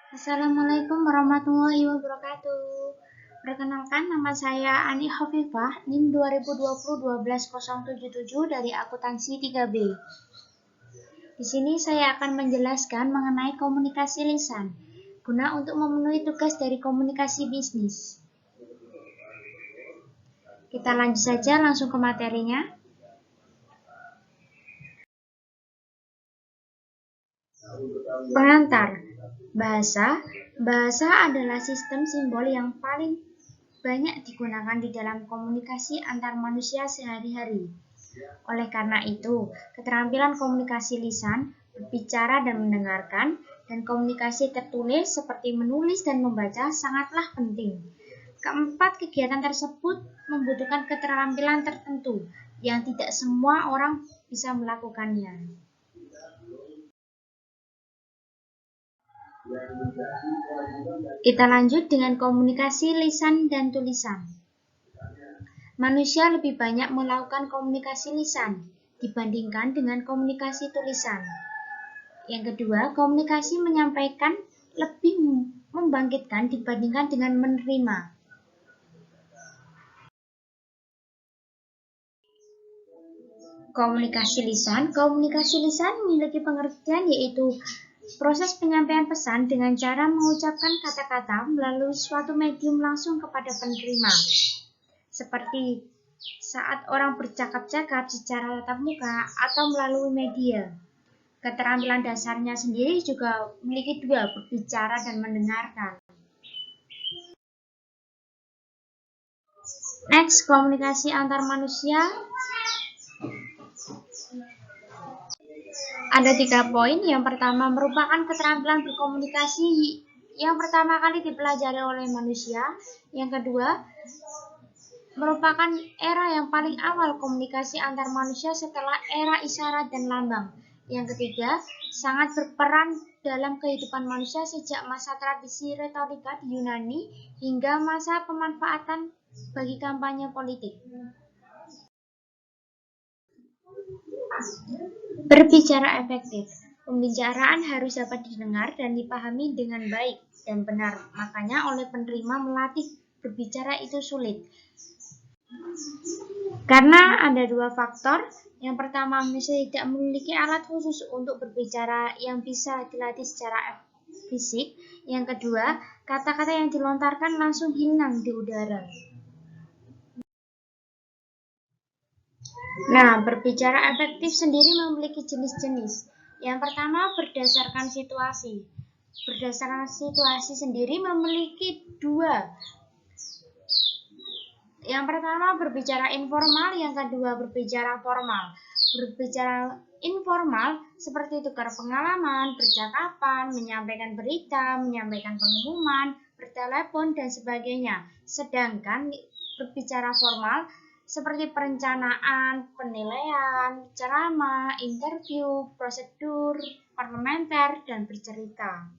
Assalamualaikum warahmatullahi wabarakatuh. Perkenalkan, nama saya Ani Hafifah, NIM 2020-12077 dari akuntansi 3B. Di sini saya akan menjelaskan mengenai komunikasi lisan, guna untuk memenuhi tugas dari komunikasi bisnis. Kita lanjut saja langsung ke materinya. Pengantar. Bahasa adalah sistem simbol yang paling banyak digunakan di dalam komunikasi antar manusia sehari-hari. Oleh karena itu, keterampilan komunikasi lisan, berbicara dan mendengarkan, dan komunikasi tertulis seperti menulis dan membaca sangatlah penting. Keempat kegiatan tersebut membutuhkan keterampilan tertentu yang tidak semua orang bisa melakukannya. Kita lanjut dengan komunikasi lisan dan tulisan. Manusia lebih banyak melakukan komunikasi lisan dibandingkan dengan komunikasi tulisan. Yang kedua, komunikasi menyampaikan lebih membangkitkan dibandingkan dengan menerima. Komunikasi lisan memiliki pengertian yaitu proses penyampaian pesan dengan cara mengucapkan kata-kata melalui suatu medium langsung kepada penerima. Seperti saat orang bercakap-cakap secara tatap muka atau melalui media. Keterampilan dasarnya sendiri juga memiliki dua, berbicara dan mendengarkan. Next, komunikasi antar manusia. Ada 3 poin. Yang pertama merupakan keterampilan berkomunikasi yang pertama kali dipelajari oleh manusia. Yang kedua merupakan era yang paling awal komunikasi antar manusia setelah era isyarat dan lambang. Yang ketiga, sangat berperan dalam kehidupan manusia sejak masa tradisi retorika di Yunani hingga masa pemanfaatan bagi kampanye politik. Berbicara efektif. Pembicaraan harus dapat didengar dan dipahami dengan baik dan benar. Makanya oleh penerima melatih berbicara itu sulit. Karena ada dua faktor. Yang pertama, manusia tidak memiliki alat khusus untuk berbicara yang bisa dilatih secara fisik. Yang kedua, kata-kata yang dilontarkan langsung hilang di udara. Nah, berbicara efektif sendiri memiliki jenis-jenis. Yang pertama, berdasarkan situasi. Berdasarkan situasi sendiri memiliki dua. Yang pertama, berbicara informal. Yang kedua, berbicara formal. Berbicara informal seperti tukar pengalaman, percakapan, menyampaikan berita, menyampaikan pengumuman, bertelepon, dan sebagainya. Sedangkan berbicara formal seperti perencanaan, penilaian, ceramah, interview, prosedur, parlementer, dan bercerita.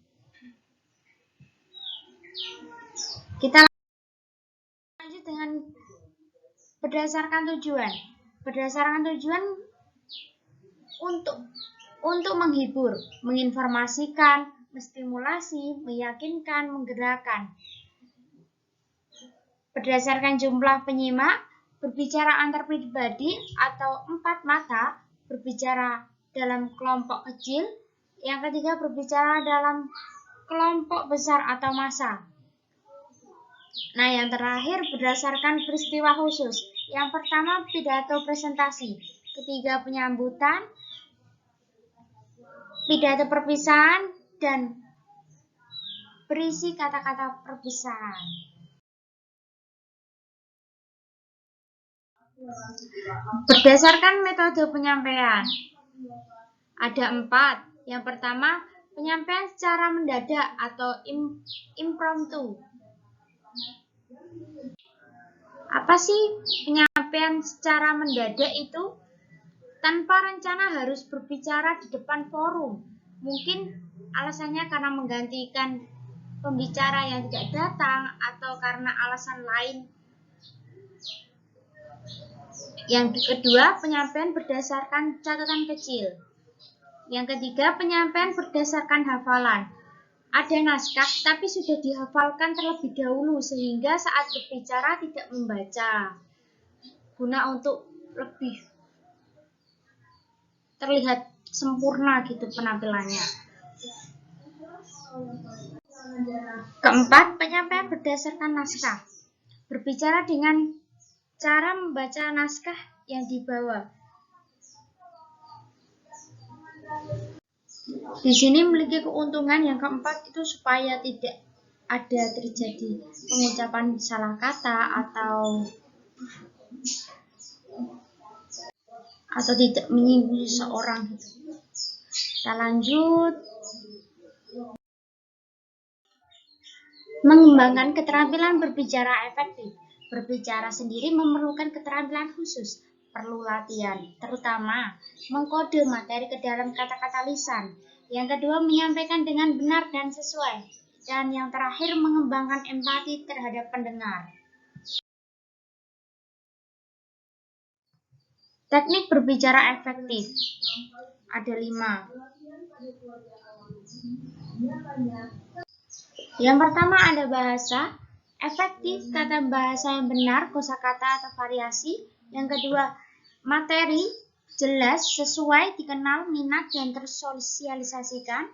Kita lanjut dengan berdasarkan tujuan. Berdasarkan tujuan untuk menghibur, menginformasikan, menstimulasi, meyakinkan, menggerakkan. Berdasarkan jumlah penyimak, berbicara antar pribadi atau 4 mata, berbicara dalam kelompok kecil. Yang ketiga, berbicara dalam kelompok besar atau massa. Nah, yang terakhir berdasarkan peristiwa khusus. Yang pertama, pidato presentasi. Ketiga, penyambutan, pidato perpisahan, dan berisi kata-kata perpisahan. Berdasarkan metode penyampaian, ada 4. Yang pertama, penyampaian secara mendadak atau impromptu. Apa sih penyampaian secara mendadak itu? Tanpa rencana harus berbicara di depan forum. Mungkin alasannya karena menggantikan pembicara yang tidak datang atau karena alasan lain. Yang kedua, penyampaian berdasarkan catatan kecil. Yang ketiga, penyampaian berdasarkan hafalan. ada naskah tapi sudah dihafalkan terlebih dahulu sehingga saat berbicara tidak membaca, guna untuk lebih terlihat sempurna gitu penampilannya. Keempat, penyampaian berdasarkan naskah. Berbicara dengan cara membaca naskah yang dibawa. Di sini memiliki keuntungan yang keempat itu supaya tidak ada terjadi pengucapan salah kata atau tidak menyinggung seseorang. Kita lanjut. Mengembangkan keterampilan berbicara efektif. Berbicara sendiri memerlukan keterampilan khusus, perlu latihan, terutama mengkode materi ke dalam kata-kata lisan. Yang kedua, menyampaikan dengan benar dan sesuai. Dan yang terakhir, mengembangkan empati terhadap pendengar. Teknik berbicara efektif ada 5. Yang pertama ada bahasa efektif, tata bahasa yang benar, kosakata atau variasi. Yang kedua, materi jelas, sesuai, dikenal, minat, dan tersosialisasikan.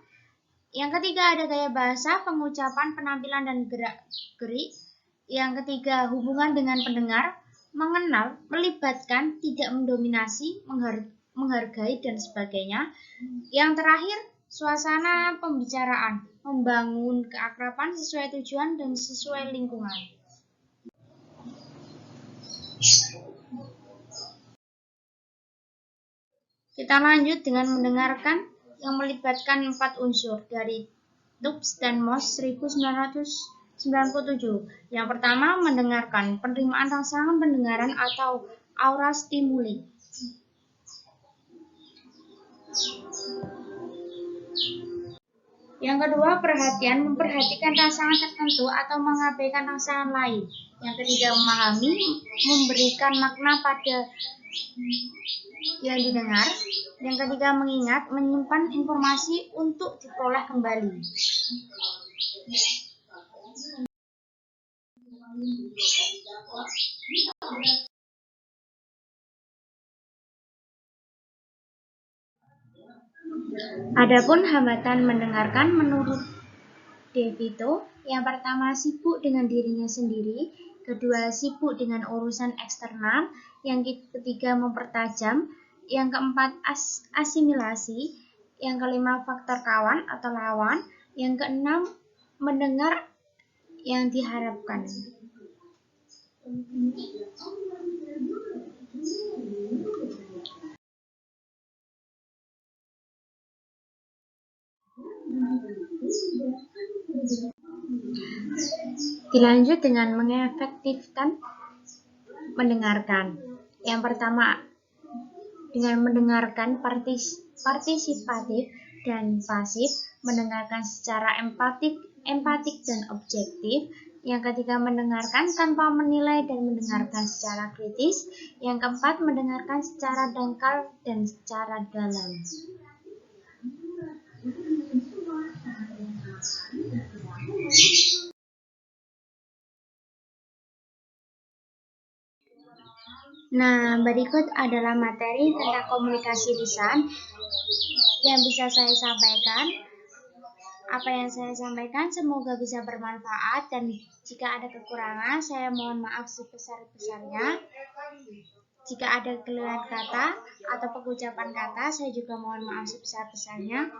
Yang ketiga ada gaya bahasa, pengucapan, penampilan, dan gerak-gerik. Yang ketiga, hubungan dengan pendengar, mengenal, melibatkan, tidak mendominasi, menghargai, dan sebagainya. Yang terakhir, suasana pembicaraan, membangun keakraban sesuai tujuan dan sesuai lingkungan. Kita lanjut dengan mendengarkan yang melibatkan 4 unsur dari Tubbs dan Moss 1997. Yang pertama, mendengarkan, penerimaan rangsangan pendengaran atau aura stimuli. Yang kedua, perhatian, memperhatikan rangsangan tertentu atau mengabaikan rangsangan lain. Yang ketiga, memahami, memberikan makna pada yang didengar. Yang ketiga, mengingat, menyimpan informasi untuk diperoleh kembali. Adapun hambatan mendengarkan menurut DeVito, yang pertama sibuk dengan dirinya sendiri, kedua sibuk dengan urusan eksternal, yang ketiga mempertajam, yang keempat asimilasi, yang kelima faktor kawan atau lawan, yang keenam mendengar yang diharapkan. Dilanjut dengan mengefektifkan mendengarkan. Yang pertama, dengan mendengarkan partisipatif dan pasif, mendengarkan secara empatik dan objektif. Yang ketiga, mendengarkan tanpa menilai dan mendengarkan secara kritis. Yang keempat, mendengarkan secara dangkal dan secara dalam. Nah, berikut adalah materi tentang komunikasi lisan yang bisa saya sampaikan. Apa yang saya sampaikan semoga bisa bermanfaat, dan jika ada kekurangan saya mohon maaf sebesar-besarnya. Jika ada keliruan kata atau pengucapan kata saya juga mohon maaf sebesar-besarnya.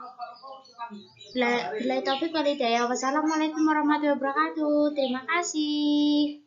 Billahi taufiq wal hidayah. Wassalamualaikum warahmatullahi wabarakatuh. Terima kasih.